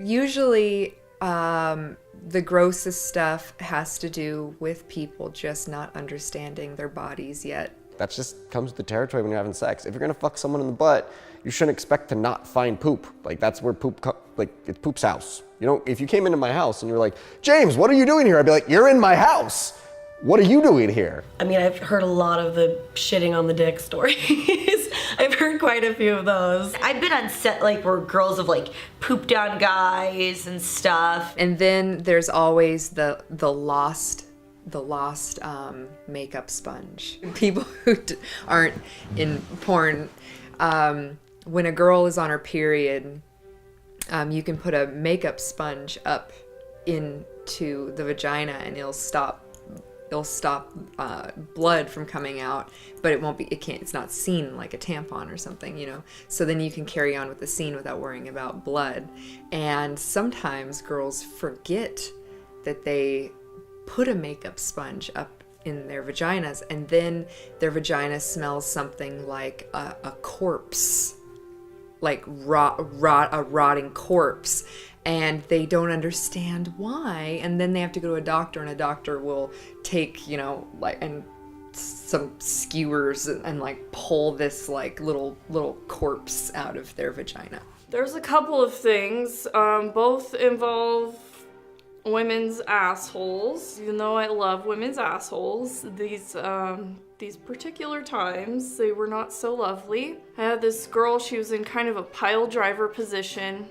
Usually, the grossest stuff has to do with people just not understanding their bodies yet. That just comes with the territory when you're having sex. If you're gonna fuck someone in the butt, you shouldn't expect to not find poop. Like, that's where it's poop's house. You know, if you came into my house and you were like, James, what are you doing here? I'd be like, you're in my house. What are you doing here? I mean, I've heard a lot of the shitting on the dick stories. I've heard quite a few of those. I've been on set like where girls have like pooped on guys and stuff. And then there's always the lost makeup sponge. People who aren't in porn, when a girl is on her period, you can put a makeup sponge up into the vagina and it'll stop blood from coming out, but it's not seen like a tampon or something, you know? So then you can carry on with the scene without worrying about blood. And sometimes girls forget that they put a makeup sponge up in their vaginas, and then their vagina smells something like a corpse, like a rotting corpse. And they don't understand why, and then they have to go to a doctor, and a doctor will take, you know, like, and some skewers and like pull this like little corpse out of their vagina. There's a couple of things, both involve women's assholes. Even though I love women's assholes, these particular times, they were not so lovely. I had this girl, she was in kind of a pile driver position,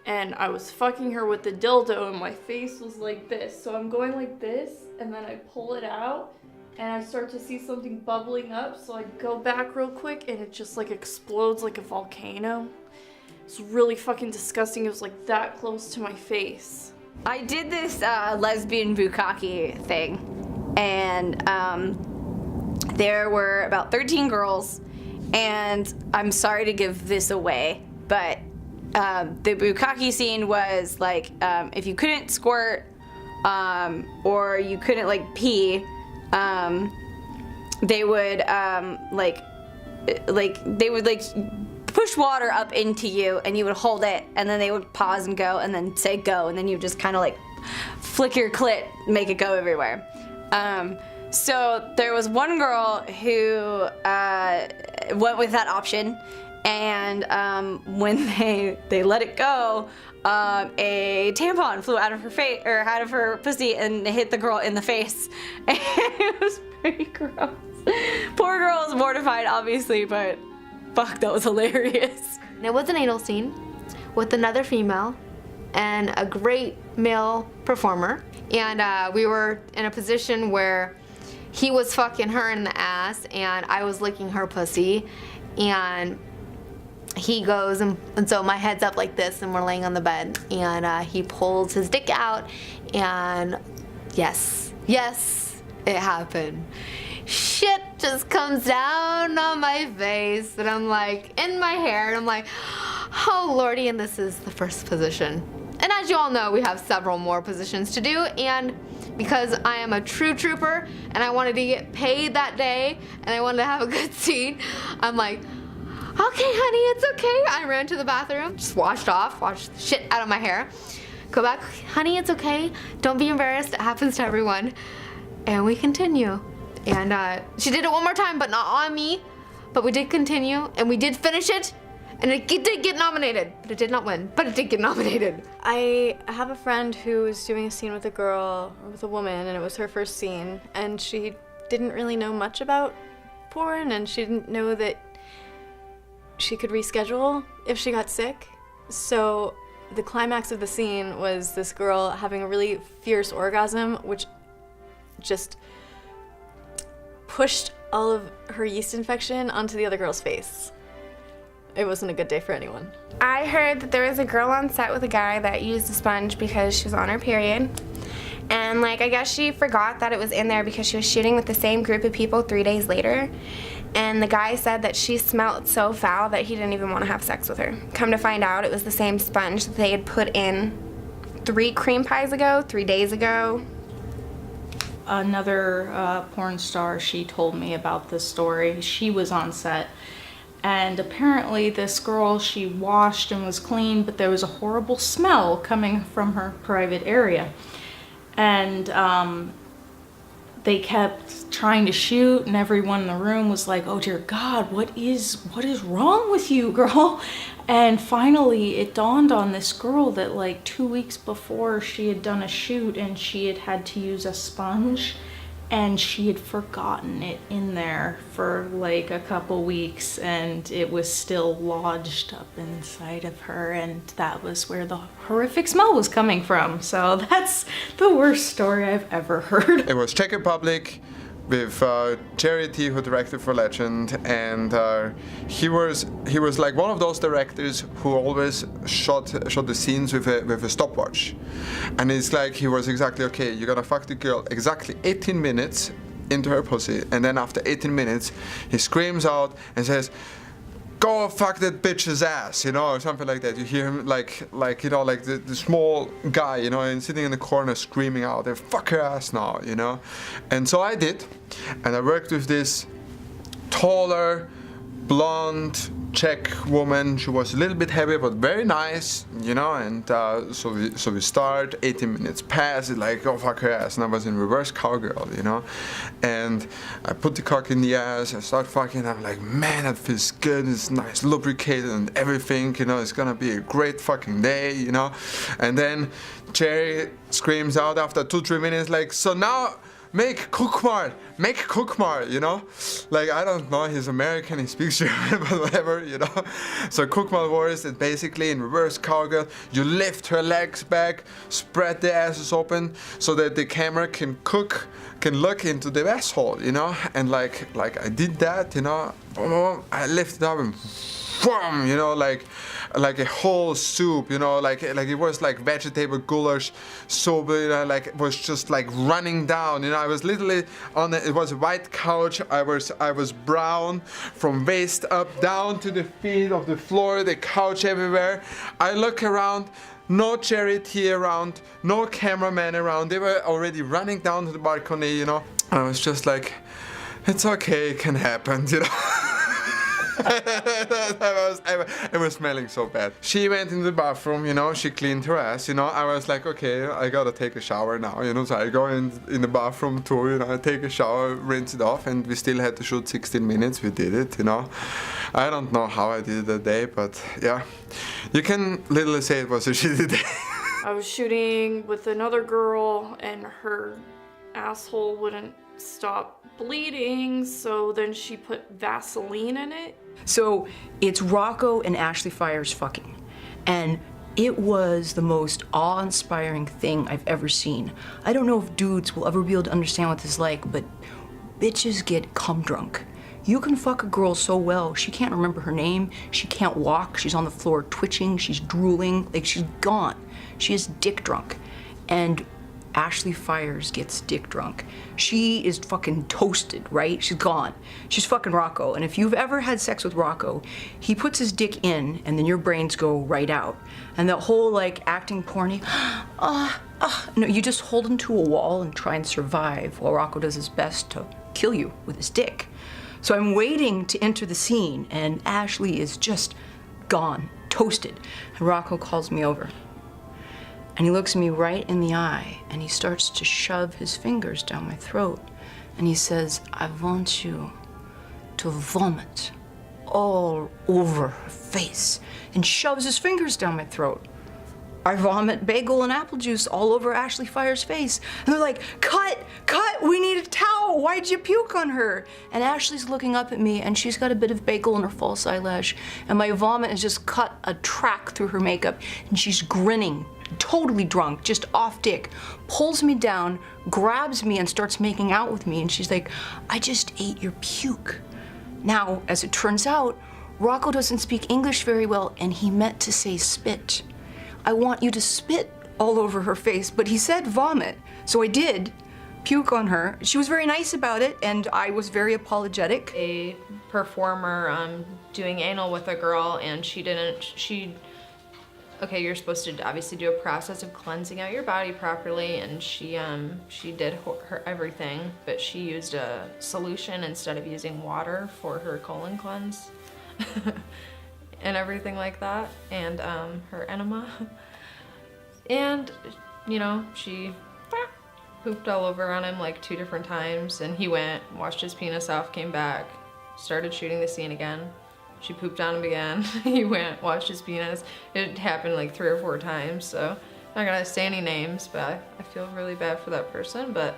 and I was fucking her with the dildo and my face was like this. So I'm going like this, and then I pull it out, and I start to see something bubbling up, so I go back real quick, and it just like explodes like a volcano. It's really fucking disgusting. It was like that close to my face. I did this lesbian bukkake thing, and there were about 13 girls, and I'm sorry to give this away, but the bukkake scene was like, if you couldn't squirt or you couldn't like pee, they would push water up into you, and you would hold it, and then they would pause and go, and then say go, and then you just kind of like flick your clit, make it go everywhere. So there was one girl who went with that option, and when they let it go, a tampon flew out of her face, or out of her pussy, and hit the girl in the face. And it was pretty gross. Poor girl was mortified, obviously, but fuck, that was hilarious. It was an anal scene with another female and a great male performer, and we were in a position where he was fucking her in the ass, and I was licking her pussy, and he goes, and so my head's up like this, and we're laying on the bed, and he pulls his dick out, and yes, it happened. Shit just comes down on my face, and I'm like, in my hair, and I'm like, oh lordy, and this is the first position. And as you all know, we have several more positions to do, and because I am a true trooper, and I wanted to get paid that day, and I wanted to have a good scene, I'm like, okay, honey, it's okay. I ran to the bathroom, just washed the shit out of my hair. Go back, honey, it's okay. Don't be embarrassed, it happens to everyone. And we continue. And she did it one more time, but not on me. But we did continue, and we did finish it. And it did get nominated, but it did not win, but it did get nominated. I have a friend who was doing a scene with a woman, and it was her first scene, and she didn't really know much about porn, and she didn't know that she could reschedule if she got sick. So the climax of the scene was this girl having a really fierce orgasm, which just pushed all of her yeast infection onto the other girl's face. It wasn't a good day for anyone. I heard that there was a girl on set with a guy that used a sponge because she was on her period. And like, I guess she forgot that it was in there because she was shooting with the same group of people 3 days later. And the guy said that she smelled so foul that he didn't even want to have sex with her. Come to find out, it was the same sponge that they had put in 3 cream pies ago, 3 days ago. Another porn star, she told me about this story. She was on set, And apparently this girl, she washed and was clean, but there was a horrible smell coming from her private area. And they kept trying to shoot, and everyone in the room was like, oh dear God, what is wrong with you, girl? And finally it dawned on this girl that like 2 weeks before she had done a shoot and she had to use a sponge, and she had forgotten it in there for like a couple weeks, and it was still lodged up inside of her, and that was where the horrific smell was coming from. So that's the worst story I've ever heard. It was Czech Republic with Charity, who directed for Legend, and he was like one of those directors who always shot the scenes with a stopwatch, and it's like he was exactly, okay, you're gonna fuck the girl exactly 18 minutes into her pussy, and then after 18 minutes he screams out and says, go fuck that bitch's ass, you know, or something like that. You hear him like you know, like the small guy, you know, and sitting in the corner screaming out, fuck her ass now, you know. And so I did, and I worked with this taller, blonde Czech woman. She was a little bit heavy but very nice, you know, and so we start, 18 minutes pass, it's like, oh fuck her ass, and I was in reverse cowgirl, you know, and I put the cock in the ass, I start fucking, I'm like, man, that feels good, it's nice, lubricated and everything, you know, it's gonna be a great fucking day, you know. And then Cherry screams out after 2-3 minutes like, so now make cook more, you know? Like, I don't know, he's American, he speaks German, but whatever, you know? So cook more words, and basically in reverse cowgirl, you lift her legs back, spread the asses open, so that the camera can look into the asshole, you know? And like I did that, you know? I lifted up and boom, you know, like a whole soup, you know, like it was like vegetable goulash soup, you know, like it was just like running down, you know. I was literally on it was a white couch, I was brown from waist up down to the feet of the floor, the couch everywhere. I look around, no Charity around, no cameraman around, they were already running down to the balcony, you know. I was just like, it's okay, it can happen, you know. It was smelling so bad. She went in the bathroom, you know, she cleaned her ass, you know. I was like, okay, I gotta take a shower now, you know. So I go in the bathroom too, you know, I take a shower, rinse it off, and we still had to shoot 16 minutes. We did it, you know. I don't know how I did it that day, but yeah, you can literally say it was a shitty day. I was shooting with another girl, and her asshole wouldn't stop bleeding, so then she put Vaseline in it. So it's Rocco and Ashley Fires fucking, and it was the most awe-inspiring thing I've ever seen. I don't know if dudes will ever be able to understand what this is like, but bitches get cum drunk. You can fuck a girl so well, she can't remember her name, she can't walk, she's on the floor twitching, she's drooling, like she's gone. She is dick drunk. And Ashley Fires gets dick drunk. She is fucking toasted, right? She's gone. She's fucking Rocco. And if you've ever had sex with Rocco, he puts his dick in and then your brains go right out. And that whole like acting porny, no, you just hold him to a wall and try and survive while Rocco does his best to kill you with his dick. So I'm waiting to enter the scene and Ashley is just gone, toasted. And Rocco calls me over. And he looks me right in the eye and he starts to shove his fingers down my throat. And he says, I want you to vomit all over her face, and shoves his fingers down my throat. I vomit bagel and apple juice all over Ashley Fires' face. And they're like, cut, we need a towel. Why'd you puke on her? And Ashley's looking up at me and she's got a bit of bagel in her false eyelash. And my vomit has just cut a track through her makeup and she's grinning, totally drunk, just off dick, pulls me down, grabs me and starts making out with me. And she's like, I just ate your puke. Now, as it turns out, Rocco doesn't speak English very well and he meant to say spit. I want you to spit all over her face, but he said vomit. So I did puke on her. She was very nice about it and I was very apologetic. A performer doing anal with a girl and okay, you're supposed to obviously do a process of cleansing out your body properly, and she did her everything, but she used a solution instead of using water for her colon cleanse. and everything like that, and her enema. And, you know, she pooped all over on him like 2 different times, and he went, washed his penis off, came back, started shooting the scene again. She pooped on him again. He went, washed his penis. It happened like 3 or 4 times, so I'm not gonna say any names, but I feel really bad for that person, but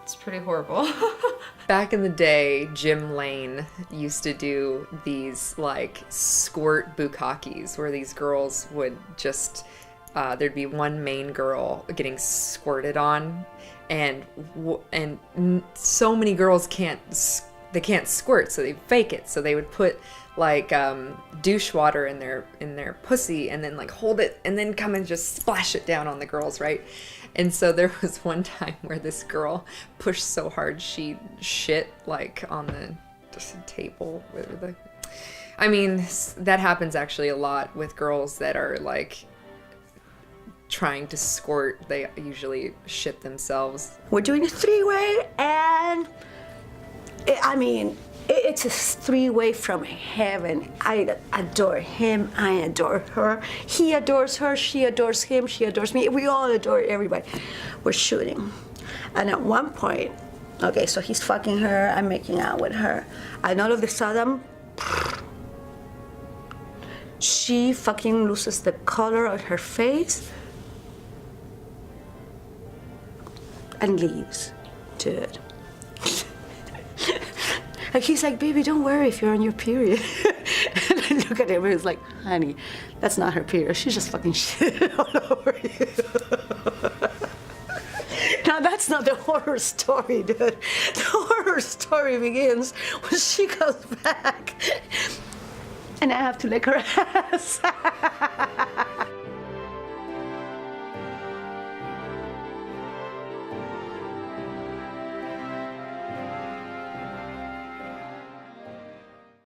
it's pretty horrible. Back in the day, Jim Lane used to do these like squirt bukkakis where these girls would just, there'd be one main girl getting squirted on, and so many girls can't squirt, so they fake it. So they would put like douche water in their pussy and then like hold it and then come and just splash it down on the girls, right? And so there was one time where this girl pushed so hard she shit like on the table with the, I mean, that happens actually a lot with girls that are like trying to squirt. They usually shit themselves. We're doing a 3-way, and I mean, it's a 3-way from heaven. I adore him, I adore her. He adores her, she adores him, she adores me. We all adore everybody. We're shooting. And at one point, okay, so he's fucking her, I'm making out with her. And all of a sudden, she fucking loses the color of her face and leaves, dude. And he's like, baby, don't worry if you're on your period. And I look at him and he's like, honey, that's not her period. She's just fucking shit all over you. Now that's not the horror story, dude. The horror story begins when she comes back and I have to lick her ass.